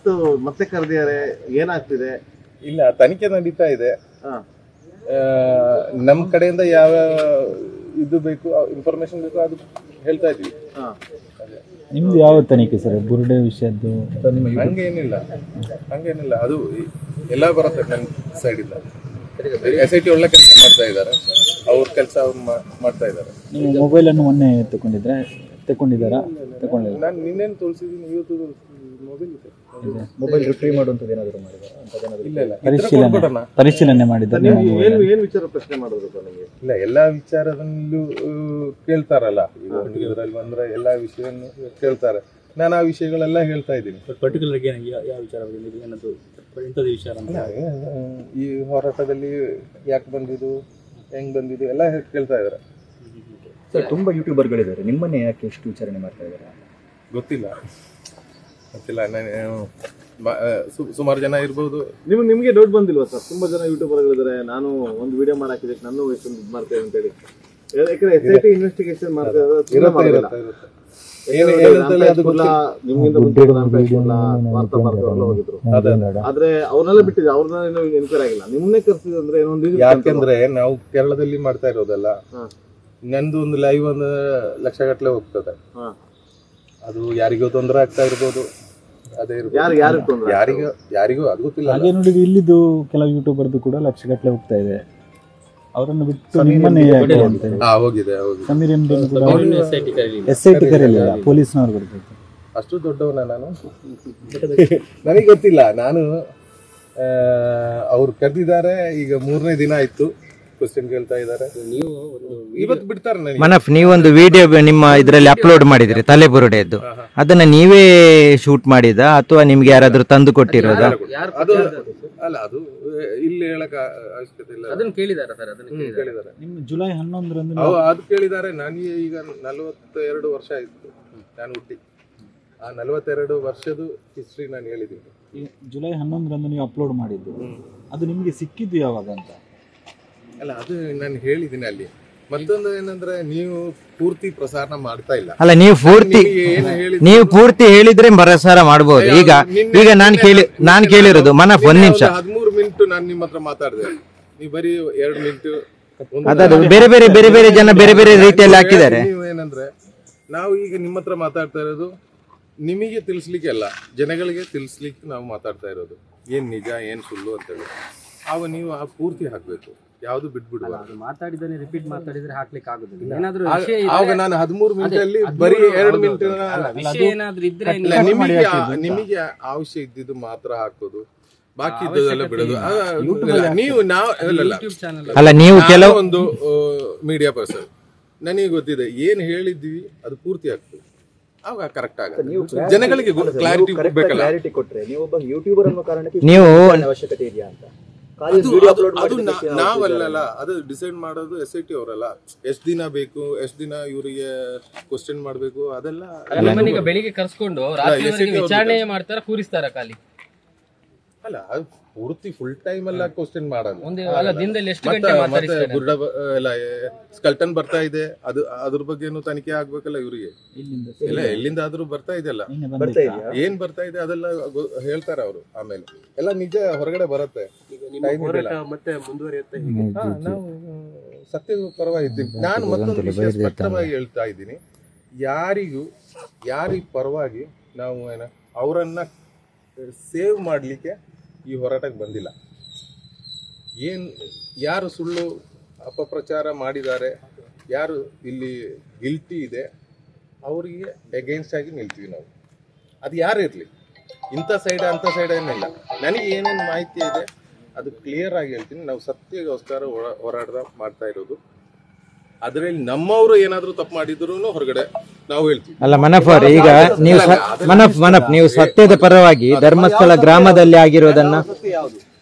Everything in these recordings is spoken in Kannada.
ಇವತ್ತು ಮತ್ತೆ ಕರೆದಿದ್ದಾರೆ, ಏನಾಗ್ತಿದೆ? ಇಲ್ಲ, ತನಿಖೆ ನಡೀತಾ ಇದೆ. ನಮ್ಮ ಕಡೆಯಿಂದ ಯಾವ ಇದು ಬೇಕು, ಇನ್ಫಾರ್ಮೇಶನ್ ಬೇಕು, ಅದು ಹೇಳ್ತಾ ಇದ್ವಿ. ನಿಮ್ದು ಯಾವ ತನಿಖೆ ಸರ್? ಬುರುಡೆ ವಿಷಯದ್ದು ಹಂಗೇನಿಲ್ಲ, ಅದು ಎಲ್ಲ ಬರುತ್ತೆ ನನ್ನ ಸೈಡಿಂದ. SIT ಒಳ್ಳೆ ಕೆಲಸ ಮಾಡ್ತಾ ಇದ್ದಾರೆ, ಅವ್ರ ಕೆಲಸ ಅವ್ರು ಮಾಡ್ತಾ ಇದ್ದಾರೆ. ನಿಮ್ಮ ಮೊಬೈಲನ್ನು ಮೊನ್ನೆ ತಗೊಂಡಿದ್ದಾರಾ? ತಗೊಂಡಿಲ್ಲ. ನಾನು ನಿನ್ನೇನು ತೋರಿಸಿದ್ದೀನಿ, ಇವತ್ತು ಮೊಬೈಲ್ ಇದೆ. ಮೊಬೈಲ್ ರಿಟ್ರೀವ್ ಮಾಡುವಂಥದ್ದು ಏನಾದರೂ ಮಾಡಿದ್ದಾರೆ? ಇಲ್ಲ, ಪರಿಶೀಲನೆ ಮಾಡಿದ್ದಾರೆ. ಏನು ವಿಚಾರ ಪ್ರಶ್ನೆ ಮಾಡೋದು ನನಗೆ? ಇಲ್ಲ, ಎಲ್ಲಾ ವಿಚಾರದಲ್ಲೂ ಕೇಳ್ತಾರಲ್ಲ, ಈಗ ಇದರಲ್ಲಿ ಬಂದ್ರೆ ಎಲ್ಲಾ ವಿಷಯವನ್ನು ಕೇಳ್ತಾರೆ. ನಾನು ಆ ವಿಷಯಗಳೆಲ್ಲ ಹೇಳ್ತಾ ಇದ್ದೀನಿ. ಪರ್ಟಿಕ್ಯುಲರ್ ಯಾವ ವಿಚಾರ ಇಂಥದ್ದು ವಿಚಾರ ಈ ಹೋರಾಟದಲ್ಲಿ ಯಾಕೆ ಬಂದಿದ್ದು, ಹೆಂಗ್ ಬಂದಿದ್ದು ಎಲ್ಲ ಕೇಳ್ತಾ ಇದಾರೆ. ಸರ್, ತುಂಬಾ ಯೂಟ್ಯೂಬರ್ಗಳಿದ್ದಾರೆ, ನಿಮ್ಮನ್ನೇ ಯಾಕೆ ಎಷ್ಟು ವಿಚಾರಣೆ ಮಾಡ್ತಾ ಇದ್ದಾರೆ? ಗೊತ್ತಿಲ್ಲ. ನಾನು ಸುಮಾರು ಜನ ಇರ್ಬೋದು. ನಿಮ್ಗೆ ಡೌಟ್ ಬಂದಿಲ್ವಾ ಸರ್? ತುಂಬಾ ಜನ ಯೂಟ್ಯೂಬರ್ಗಳಿದ್ದಾರೆ, ನಾನು ಒಂದು ವಿಡಿಯೋ ಮಾಡಾಕಿದೆ, ನಾನು ಎಷ್ಟೊಂದು ಮಾಡ್ತೇವೆ ಅಂತ ಹೇಳಿ. ಯಾಕಂದ್ರೆ SIT ಇನ್ವೆಸ್ಟಿಗೇಷನ್ ಮಾಡ್ತಾ ಹೋಗಿದ್ರು, ಆದ್ರೆ ಅವ್ರನ್ನೆಲ್ಲ ಬಿಟ್ಟಿದೆ, ಅವ್ರನ್ನ ಎನ್ಕ್ವೈರಿ ಆಗಿಲ್ಲ. ನಿಮ್ಮನ್ನೇ ಕರ್ಸಿದ್ರೆ ಅಂದ್ರೆ ಏನೊಂದು, ಯಾಕೆಂದ್ರೆ ನಾವು ಕೇರಳದಲ್ಲಿ ಮಾಡ್ತಾ ಇರೋದಲ್ಲ. ನಂದು ಒಂದು ಲೈವ್ 1 ಲಕ್ಷ ಗಟ್ಟಲೆ ಹೋಗ್ತದೆ. ಅದು ಯಾರಿಗೋ ತೊಂದರೆ ಆಗ್ತಾ ಇರ್ಬೋದು, ಅದೇ ಯಾರಿಗೂ ಅದು ಗೊತ್ತಿಲ್ಲ. ಹಾಗೆ ನೋಡಿದ್ರೆ ಇಲ್ಲಿದ್ದು ಕೆಲವು ಯೂಟ್ಯೂಬರ್ದು ಕೂಡ ಲಕ್ಷಗಟ್ಟಲೆ ಹೋಗ್ತಾ ಇದೆ. ಅವರನ್ನು ಬಿಟ್ಟು ನಿಮ್ಮನ್ನೇ ಹೋಗಿದೆ. ಸಮೀರ್ MD SIT ಕರೆಯಲಿಲ್ಲ, ಪೊಲೀಸ್ನವ್ರು ಬರ್ಬೇಕು. ಅಷ್ಟು ದೊಡ್ಡವನ ನಾನು? ನನಗೆ ಗೊತ್ತಿಲ್ಲ. ನಾನು ಅವ್ರು ಕರೆದಿದ್ದಾರೆ, ಈಗ 3ನೇ ದಿನ ಆಯ್ತು, ಕ್ವಶನ್ ಕೇಳ್ತಾ ಇದ್ದಾರೆ. ಇವತ್ತು ಬಿಡ್ತಾರೆ ನನಗೆ. ಮನಫ್, ನೀವೊಂದು ವಿಡಿಯೋ ನಿಮ್ಮ ಇದರಲ್ಲಿ ಅಪ್ಲೋಡ್ ಮಾಡಿದ್ರಿ, ತಲೆಬುರುಡೆದ್ದು. ಅದನ್ನ ನೀವೇ ಶೂಟ್ ಮಾಡಿದ ಅಥವಾ ನಿಮ್ಗೆ ಯಾರಾದ್ರೂ ತಂದು ಕೊಟ್ಟಿರೋದಾ? ಅದು ಅಲ್ಲ, ಅದು ಇಲ್ಲಿ ಹೇಳಕ್ ಅವಶ್ಯಕತೆ ಇಲ್ಲ. ಅದನ್ನ ಕೇಳಿದಾರೆ ಸರ್, ಅದನ್ನ ಕೇಳಿದ್ದಾರೆ. ನಿಮ್ಮ ಜುಲೈ 11ರಂದು ಅದು ಕೇಳಿದ್ದಾರೆ. ನನಗೆ ಈಗ 42 ವರ್ಷ ಆಯ್ತು ನಾನು ಹುಟ್ಟಿ. ಆ 42 ವರ್ಷದ ಹಿಸ್ಟ್ರಿ ನಾನು ಹೇಳಿದ್ದೀನಿ. ಜುಲೈ 11ರಂದು ನೀವು ಅಪ್ಲೋಡ್ ಮಾಡಿದ್ದು, ಅದು ನಿಮಗೆ ಸಿಕ್ಕಿದ್ದು ಯಾವಾಗ ಅಂತ? ಅಲ್ಲ, ಅದು ನಾನು ಹೇಳಿದ್ದೀನಿ ಅಲ್ಲಿ. ಮತ್ತೊಂದು ಏನಂದ್ರೆ, ನೀವು ಪೂರ್ತಿ ಪ್ರಸಾರ ಮಾಡ್ತಾ ಇಲ್ಲ. ಅಲ್ಲ, ನೀವು ಪೂರ್ತಿ ಹೇಳಿದ್ರೆ ಪ್ರಸಾರ ಮಾಡಬಹುದು. ಈಗ ನಾನು ಕೇಳಿರೋದು ಮನಫ್ 1 ನಿಮಿಷ 13 ಮಿನಿಟ್ ನಾನು ನಿಮ್ಮ ಹತ್ರ ಮಾತಾಡಿದೆ, ನೀವು ಬರೀ 2 ಮಿನಿಟ್. ಬೇರೆ ಬೇರೆ ಜನ ಬೇರೆ ಬೇರೆ ರೀತಿಯಲ್ಲಿ ಹಾಕಿದ್ದಾರೆ. ನೀವು ಏನಂದ್ರೆ, ನಾವು ಈಗ ನಿಮ್ಮ ಹತ್ರ ಮಾತಾಡ್ತಾ ಇರೋದು ನಿಮಗೆ ತಿಳಿಸ್ಲಿಕ್ಕೆ ಅಲ್ಲ, ಜನಗಳಿಗೆ ತಿಳಿಸ್ಲಿಕ್ಕೆ ನಾವು ಮಾತಾಡ್ತಾ ಇರೋದು. ಏನ್ ನಿಜ, ಏನ್ ಸುಳ್ಳು ಅಂತೇಳಿ ನೀವು ಪೂರ್ತಿ ಹಾಕ್ಬೇಕು, ಯಾವ್ದು ಬಿಟ್ಬಿಡುವ. ಮಾತಾಡಿದ್ರೆ ರಿಪೀಟ್ ಮಾತಾಡಿದ್ರೆ ಹಾಕ್ಲಿಕ್ಕೆ ಆಗುದಿಲ್ಲ. ಆವಾಗ ನಾನು 13 ಮಿನಿಟ್ ಅಲ್ಲಿ ಬರೀ 2 ಮಿನಿಟ್ ನಿಮಗೆ ಅವಶ್ಯ ಇದ್ದಿದ್ದು ಮಾತ್ರ ಹಾಕೋದು, ಬಾಕಿ ಇದ್ದದೆಲ್ಲ ಬಿಡೋದು. ನೀವು ಕೆಲವು ಒಂದು ಮೀಡಿಯಾ ಪರ್ಸನ್, ನನಗೆ ಗೊತ್ತಿದೆ ಏನ್ ಹೇಳಿದ್ವಿ ಅದು ಪೂರ್ತಿ ಆಗ್ತದೆ, ಆವಾಗ ಕರೆಕ್ಟ್ ಆಗುತ್ತೆ. ಜನಗಳಿಗೆ ಕ್ಲಾರಿಟಿ ಬೇಕಲ್ಲ. ನೀವು ಅವಶ್ಯಕತೆ ಇದೆಯಾ ಅಂತ ಅದು ನಾವಲ್ಲ, ಅದು ಡಿಸೈಡ್ ಮಾಡೋದು SIT ಅವರಲ್ಲ. ಎಷ್ಟ್ ದಿನ ಬೇಕು, ಎಷ್ಟ್ ದಿನ ಇವರಿಗೆ ಕ್ವಶನ್ ಮಾಡ್ಬೇಕು, ಅದೆಲ್ಲ ಈಗ ಬೆಳಿಗ್ಗೆ ಕರ್ಸ್ಕೊಂಡು ವಿಚಾರಣೆ ಮಾಡ್ತಾರ, ಕೂರಿಸ್ತಾರ ಖಾಲಿ. ಅಲ್ಲ, ಅದು ಪೂರ್ತಿ ಫುಲ್ ಟೈಮ್ ಎಲ್ಲ ಕ್ವಶನ್ ಮಾಡೋದು. ದಿನದಲ್ಲಿ ಎಷ್ಟು ಗಂಟೆ ಮಾತಾಡಿಸ್ತಾರೆ? ಗುಡ್ಡ ಎಲ್ಲ ಸ್ಕಲ್ಟನ್ ಬರ್ತಾ ಇದೆ, ಅದ್ರ ಬಗ್ಗೆನು ತನಿಖೆ ಆಗ್ಬೇಕಲ್ಲ ಇವರಿಗೆ. ಇಲ್ಲ, ಎಲ್ಲಿಂದಾದ್ರೂ ಬರ್ತಾ ಇದೆಯಲ್ಲ, ಏನ್ ಬರ್ತಾ ಇದೆ ಅದೆಲ್ಲ ಹೇಳ್ತಾರ ಅವರು. ಆಮೇಲೆ ಎಲ್ಲ ನಿಜ ಹೊರಗಡೆ ಬರುತ್ತೆ. ಮತ್ತೆ ಮುಂದುವರಿಯುತ್ತೆ. ನಾವು ಸತ್ಯದ ಪರವಾಗಿ ಇದ್ದೀವಿ. ನಾನು ಮತ್ತೊಂದು ವಿಷಯ ಸ್ಪಷ್ಟವಾಗಿ ಹೇಳ್ತಾ ಇದ್ದೀನಿ, ಯಾರಿಗ ಪರವಾಗಿ ನಾವು ಅವರನ್ನ ಸೇವ್ ಮಾಡ್ಲಿಕ್ಕೆ ಈ ಹೋರಾಟಕ್ಕೆ ಬಂದಿಲ್ಲ. ಯಾರು ಸುಳ್ಳು ಅಪಪ್ರಚಾರ ಮಾಡಿದ್ದಾರೆ, ಯಾರು ಇಲ್ಲಿ ಗಿಲ್ಟಿ ಇದೆ, ಅವರಿಗೆ ಅಗೇನ್ಸ್ಟ್ ಆಗಿ ನಿಲ್ತೀವಿ ನಾವು. ಅದು ಯಾರು ಇರಲಿ, ಇಂಥ ಸೈಡ್ ಅಂಥ ಸೈಡ್ ಏನಿಲ್ಲ. ನನಗೆ ಏನೇನು ಮಾಹಿತಿ ಇದೆ ಅದು ಕ್ಲಿಯರ್ ಆಗಿ ಹೇಳ್ತೀನಿ. ನಾವು ಸತ್ಯಗೋಸ್ಕರ ಹೋರಾಟ ಮಾಡ್ತಾ ಇರೋದು. ಅದರಲ್ಲಿ ನಮ್ಮವರು ಏನಾದ್ರೂ ತಪ್ಪು ಮಾಡಿದ್ರು ಹೊರಗಡೆ ನಾವು ಹೇಳ್ತೀವಿ. ಅಲ್ಲ ಮನಫ್ ಅವ್ರೆ, ಈಗ ನೀವು ಮನಫ್ ನೀವು ಸತ್ಯದ ಪರವಾಗಿ ಧರ್ಮಸ್ಥಳ ಗ್ರಾಮದಲ್ಲಿ ಆಗಿರೋದನ್ನ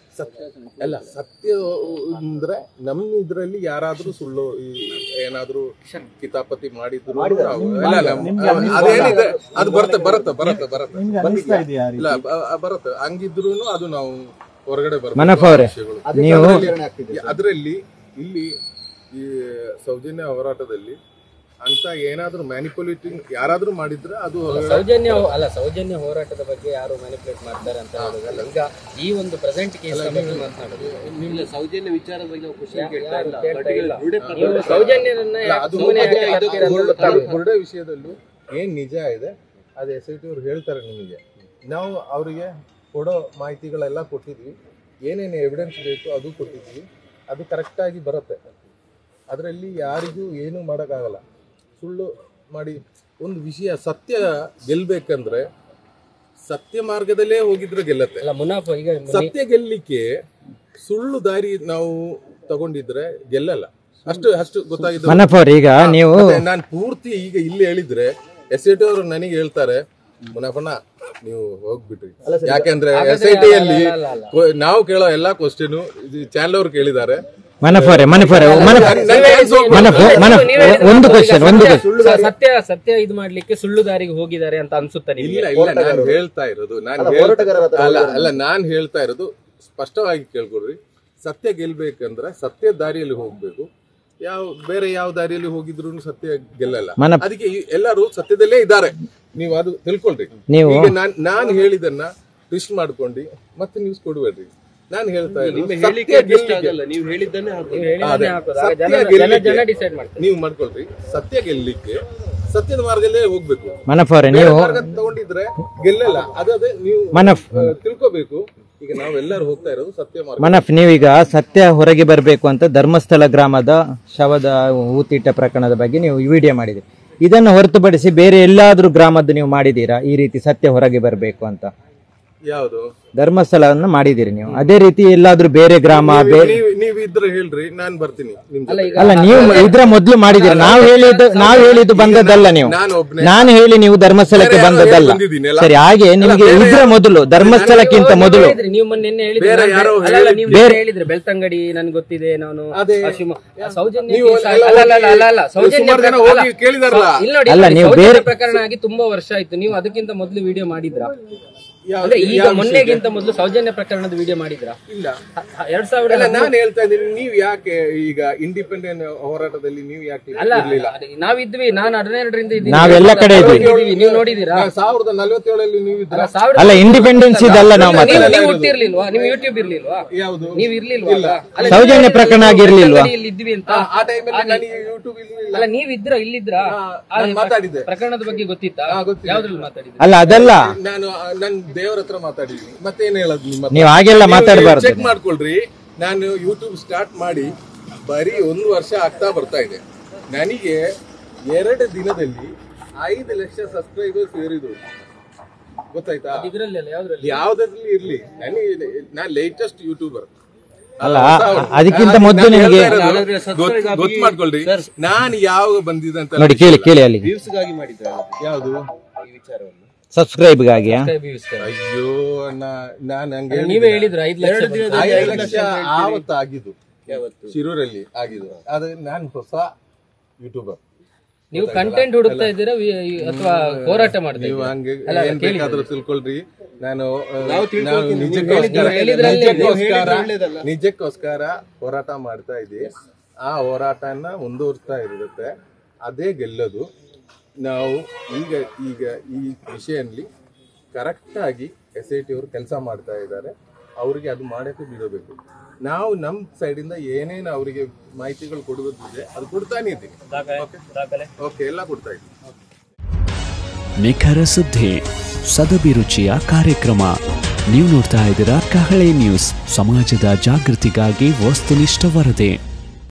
ಅಲ್ಲ, ಸತ್ಯ ಅಂದ್ರೆ ನಮ್ಮ ಇದ್ರಲ್ಲಿ ಯಾರಾದ್ರೂ ಸುಳ್ಳು ಏನಾದ್ರೂ ಕಿತಾಪತಿ ಮಾಡಿದ್ರು ಅದೇನಿದೆ ಅದು ಬರುತ್ತೆ ಇಲ್ಲ ಬರುತ್ತೆ. ಹಂಗಿದ್ರು ಅದು ನಾವು ಹೊರಗಡೆ ಬರುತ್ತೆ. ಅದರಲ್ಲಿ ಇಲ್ಲಿ ಈ ಸೌಜನ್ಯ ಹೋರಾಟದಲ್ಲಿ ಅಂತ ಏನಾದ್ರೂ ಮ್ಯಾನಿಪುಲೇಟಿಂಗ್ ಯಾರಾದ್ರೂ ಮಾಡಿದ್ರೆ ಅದು ಸೌಜನ್ಯ ಹೋರಾಟದ ಬಗ್ಗೆ ಯಾರು ಮ್ಯಾನಿಪುಲೇಟ್ ಮಾಡ್ತಾರೆ ಅಂತ ಹೇಳೋದಲ್ಲ. ಈಗ ಈ ಒಂದು ಪ್ರೆಸೆಂಟ್ ಕೇಸ್ ಮಾತನಾಡೋದು ನಿಮ್ಮ ಸೌಜನ್ಯ ವಿಚಾರದ ಬಗ್ಗೆ ಬುರ್ಡೆ ವಿಷಯದಲ್ಲೂ ಏನ್ ನಿಜ ಇದೆ ಅದು SIT ಅವ್ರು ಹೇಳ್ತಾರೆ ನಿಮಗೆ. ನಾವು ಅವರಿಗೆ ಕೊಡೋ ಮಾಹಿತಿಗಳೆಲ್ಲ ಕೊಟ್ಟಿದ್ವಿ, ಏನೇನು ಎವಿಡೆನ್ಸ್ ಬೇಕು ಅದು ಕೊಟ್ಟಿದ್ವಿ, ಅದು ಕರೆಕ್ಟಾಗಿ ಬರುತ್ತೆ. ಅದರಲ್ಲಿ ಯಾರಿಗೂ ಏನೂ ಮಾಡೋಕ್ಕಾಗಲ್ಲ. ಸುಳ್ಳು ಮಾಡಿ ಒಂದು ವಿಷಯ ಸತ್ಯ ಗೆಲ್ಬೇಕಂದ್ರೆ ಸತ್ಯ ಮಾರ್ಗದಲ್ಲೇ ಹೋಗಿದ್ರೆ ಗೆಲ್ಲತ್ತೆ. ಸತ್ಯ ಗೆಲ್ಲಿಕ್ಕೆ ಸುಳ್ಳು ದಾರಿ ನಾವು ತಗೊಂಡಿದ್ರೆ ಗೆಲ್ಲಲ್ಲ. ಅಷ್ಟು ಗೊತ್ತಾಗಿದೆ. ಈಗ ನೀವು ನಾನು ಪೂರ್ತಿ ಈಗ ಇಲ್ಲಿ ಹೇಳಿದ್ರೆ SIT ಅವರು ನನಗೆ ಹೇಳ್ತಾರೆ, ಮುನಫಣ್ಣ ನೀವು ಹೋಗ್ಬಿಟ್ರಿ. ಯಾಕೆಂದ್ರೆ SIT ಅಲ್ಲಿ ನಾವು ಕೇಳೋ ಎಲ್ಲಾ ಕ್ವಶನ್ ಚಾನಲ್ ಅವ್ರು ಕೇಳಿದ್ದಾರೆ. ಸತ್ಯ ಇದು ಮಾಡ್ಲಿಕ್ಕೆ ಸುಳ್ಳು ದಾರಿಗೆ ಹೋಗಿದ್ದಾರೆ ಅಂತ ಅನ್ಸುತ್ತೆ. ಇಲ್ಲ ನಾನು ಹೇಳ್ತಾ ಇರೋದು ಸ್ಪಷ್ಟವಾಗಿ ಕೇಳ್ಕೊಡ್ರಿ. ಸತ್ಯ ಗೆಲ್ಬೇಕಂದ್ರೆ ಸತ್ಯ ದಾರಿಯಲ್ಲಿ ಹೋಗ್ಬೇಕು. ಬೇರೆ ಯಾವ ದಾರಿಯಲ್ಲಿ ಹೋಗಿದ್ರು ಸತ್ಯ ಗೆಲ್ಲಲ್ಲ. ಅದಕ್ಕೆ ಎಲ್ಲರೂ ಸತ್ಯದಲ್ಲೇ ಇದ್ದಾರೆ, ನೀವು ಅದು ತಿಳ್ಕೊಳ್ರಿ. ಈಗ ನಾನು ಹೇಳಿದನ್ನ ಟ್ವಿಸ್ಟ್ ಮಾಡ್ಕೊಂಡು ಮತ್ತೆ ನ್ಯೂಸ್ ಕೊಡ್ಬೇಡ್ರಿ. ನಾನು ಹೇಳ್ತಾ ನೀವು ಮಾಡ್ಕೊಳ್ರಿ. ಸತ್ಯ ಗೆಲ್ಲಿಕ್ಕೆ ಸತ್ಯದ ಮಾರ್ಗದಲ್ಲೇ ಹೋಗ್ಬೇಕು. ಮಾರ್ಗ ತಗೊಂಡಿದ್ರೆ ಗೆಲ್ಲಲ್ಲ. ಅದೇ ನೀವು ತಿಳ್ಕೋಬೇಕು. ಈಗ ನಾವೆಲ್ಲರೂ ಹೋಗ್ತಾ ಇರೋದು ಸತ್ಯ ಮಾರ್ಗ. ನೀವೀಗ ಸತ್ಯ ಹೊರಗೆ ಬರಬೇಕು ಅಂತ ಧರ್ಮಸ್ಥಳ ಗ್ರಾಮದ ಶವದ ಊತಿಟ್ಟ ಪ್ರಕರಣದ ಬಗ್ಗೆ ನೀವು ವಿಡಿಯೋ ಮಾಡಿದ್ರಿ. ಇದನ್ನು ಹೊರತುಪಡಿಸಿ ಬೇರೆ ಎಲ್ಲಾದ್ರೂ ಗ್ರಾಮದ್ದು ನೀವು ಮಾಡಿದೀರಾ ಈ ರೀತಿ ಸತ್ಯ ಹೊರಗೆ ಬರಬೇಕು ಅಂತ? ಯಾವುದು? ಧರ್ಮಸ್ಥಳವನ್ನು ಮಾಡಿದಿರಿ ನೀವು. ಅದೇ ರೀತಿ ಎಲ್ಲಾದ್ರೂ ಬೇರೆ ಗ್ರಾಮ ನೀವು ಇದ್ರೆ ಹೇಳ್ರಿ, ನಾನ್ ಬರ್ತೀನಿ. ಅಲ್ಲ, ನೀವು ಇದ್ರ ಮೊದ್ಲು ಮಾಡಿದಿರಿ. ನಾವು ಹೇಳಿದ್ದು ಬಂದದ್ದಲ್ಲ. ನೀವು ನಾನು ಹೇಳಿ ನೀವು ಧರ್ಮಸ್ಥಳಕ್ಕೆ ಬಂದದ್ದಲ್ಲ. ಸರಿ, ಹಾಗೆ ನಿಮಗೆ ಇದ್ರ ಮೊದಲು ಧರ್ಮಸ್ಥಳಕ್ಕಿಂತ ಮೊದಲು ನೀವು ಮೊನ್ನೆ ಹೇಳಿದ್ರೆ ಬೆಳ್ತಂಗಡಿ ನನ್ಗೆ ಗೊತ್ತಿದೆ, ನಾನು ಅಲ್ಲ ನೀವು ಬೇರೆ ಪ್ರಕರಣ ಆಗಿ ತುಂಬಾ ವರ್ಷ ಆಯ್ತು. ನೀವು ಅದಕ್ಕಿಂತ ಮೊದಲು ವಿಡಿಯೋ ಮಾಡಿದ್ರ? ಈಗ ಮೊನ್ನೆಗಿಂತ ಮೊದಲು ಸೌಜನ್ಯ ಪ್ರಕರಣದ ವಿಡಿಯೋ ಮಾಡಿದ್ರ? ಇಲ್ಲ. 2000 ನಾನು ಹೇಳ್ತಾ ಇದ್ದೀನಿ, ನೀವು ಯಾಕೆ ಈಗ ಇಂಡಿಪೆಂಡೆಂಟ್ ಹೋರಾಟದಲ್ಲಿ ನೀವು ಯಾಕೆ ಇರ್ಲಿಲ್ಲ? ನಾವಿದ್ವಿ. ನಾನು 12ರಿಂದ ಇದ್ದೀನಿ. ನಾವೆಲ್ಲ ಕಡೆ ಇದ್ವಿ. ನೀವು ನೋಡಿದೀರಾ? 1047 ನೀವು ಇದ್ರ? ಅಲ್ಲ, ಇಂಡಿಪೆಂಡೆನ್ಸ್ ಇದಲ್ಲ. ನಾವು ನೀವು ಹುಟ್ಟಿರ್ಲಿಲ್ವಾ? ನೀವು ಯೂಟ್ಯೂಬ್ ಇರ್ಲಿಲ್ವಾ? ಯಾವುದು? ನೀವು ಇರ್ಲಿಲ್ವಾ? ಸೌಜನ್ಯ ಪ್ರಕರಣ ಆಗಿರ್ಲಿಲ್ವಾ? ಇದ್ವಿ ಅಂತ ಆ ಟೈಮಲ್ಲಿ ನನಗೆ ಯೂಟ್ಯೂಬ್ ಇರ್ಲಿಲ್ಲ. ಅಲ್ಲ, ನೀವಿದ್ರ ಇಲ್ಲಿದ್ರ? ಮಾತಾಡಿದ್ದೆ. ಪ್ರಕರಣದ ಬಗ್ಗೆ ಗೊತ್ತಿತ್ತಾ? ಯಾವ್ದ್ರಲ್ಲಿ ಮಾತಾಡಿದ್ರಿ? ಅಲ್ಲ, ಅದಲ್ಲ. ನಾನು ದೇವರ ಹತ್ರ ಮಾತಾಡಿದ್ವಿ. ಮತ್ತೇನ್ ಹೇಳೋದು? ನಿಮ್ಮ ನೀವು ಹಾಗೆಲ್ಲ ಮಾತಾಡಬಾರ್ದು. ಚೆಕ್ ಮಾಡ್ಕೊಳ್ರಿ. ನಾನು ಯೂಟ್ಯೂಬ್ ಸ್ಟಾರ್ಟ್ ಮಾಡಿ ಬರೀ 1 ವರ್ಷ ಆಗ್ತಾ ಬರ್ತಾ ಇದೆ. ನನಗೆ 2 ದಿನದಲ್ಲಿ 5 ಲಕ್ಷ ಸಬ್ಸ್ಕ್ರೈಬರ್ಸ್ ಸೇರಿದ್ರು. ಗೊತ್ತಾಯ್ತಾ? ಯಾವ್ದ್ರಲ್ಲಿ ಇರ್ಲಿ, ನಾನು ಲೇಟೆಸ್ಟ್ ಯೂಟ್ಯೂಬರ್. ಅಲ್ಲ, ಅದಕ್ಕಿಂತ ಮೊದಲು ನಿಮಗೆ ಗೊತ್ತು ಮಾಡ್ಕೊಳ್ರಿ. ನಾನು ಯಾವಾಗ ಬಂದಿದೆ ಅಂತ ನೋಡಿ, ಕೇಳಿ ಅಲ್ಲಿ ಯಾವ್ದು ಸಬ್ಸ್ಕ್ರೈಬ್ಗಾಗಿ. ಅಯ್ಯೋ, ನಾನು ಹಂಗೆ ನೀವೇ ಹೇಳಿದ್ರು 5 ಲಕ್ಷ ಆವತ್ತು ಆಗಿದ್ದು, ಶಿರೂರಲ್ಲಿ ಆಗಿದ್ದು. ಅದು ನಾನು ಹೊಸ ಯೂಟ್ಯೂಬರ್. ನೀವು ಕಂಟೆಂಟ್ ಹುಡುಕ್ತಾ ಇದ್ದೀರಾ ಅಥವಾ ಹೋರಾಟ ಮಾಡ್ತೀರಾ? ನೀವು ಹಂಗೆ ಏನ್ ಬೇಕಾದ್ರೂ ತಿಳ್ಕೊಳ್ರಿ. ನಾನು ನಿಜಕ್ಕೋಸ್ಕರ ಹೋರಾಟ ಮಾಡ್ತಾ ಇದ್ದೀವಿ. ಆ ಹೋರಾಟನ ಮುಂದುವರಿಸ್ತಾ ಇರುತ್ತೆ. ಅದೇ ಗೆಲ್ಲೋದು. ನಾವು ಈಗ ಈ ವಿಷಯದಲ್ಲಿ ಕರೆಕ್ಟಾಗಿ SIT ಅವರು ಕೆಲಸ ಮಾಡ್ತಾ ಇದ್ದಾರೆ. ಅವರಿಗೆ ಅದು ಮಾಡೋಕ್ಕೆ ಬಿಡಬೇಕು. ನಾವು ನಮ್ಮ ಸೈಡಿಂದ ಏನೇನು ಅವರಿಗೆ ಮಾಹಿತಿಗಳು ಕೊಡುವುದಿದೆ ಅದು ಕೊಡ್ತಾನೆ ಇದ್ದೀನಿ. ಓಕೆ, ಎಲ್ಲ ಕೊಡ್ತಾ ಇದ್ದೀನಿ. ನಿಖರ ಸುದ್ದಿ, ಸದಭಿರುಚಿಯ ಕಾರ್ಯಕ್ರಮ. ನೀವು ನೋಡ್ತಾ ಇದ್ದೀರಾ ಕಹಳೆ ನ್ಯೂಸ್, ಸಮಾಜದ ಜಾಗೃತಿಗಾಗಿ ವಸ್ತುನಿಷ್ಠ ವರದಿ.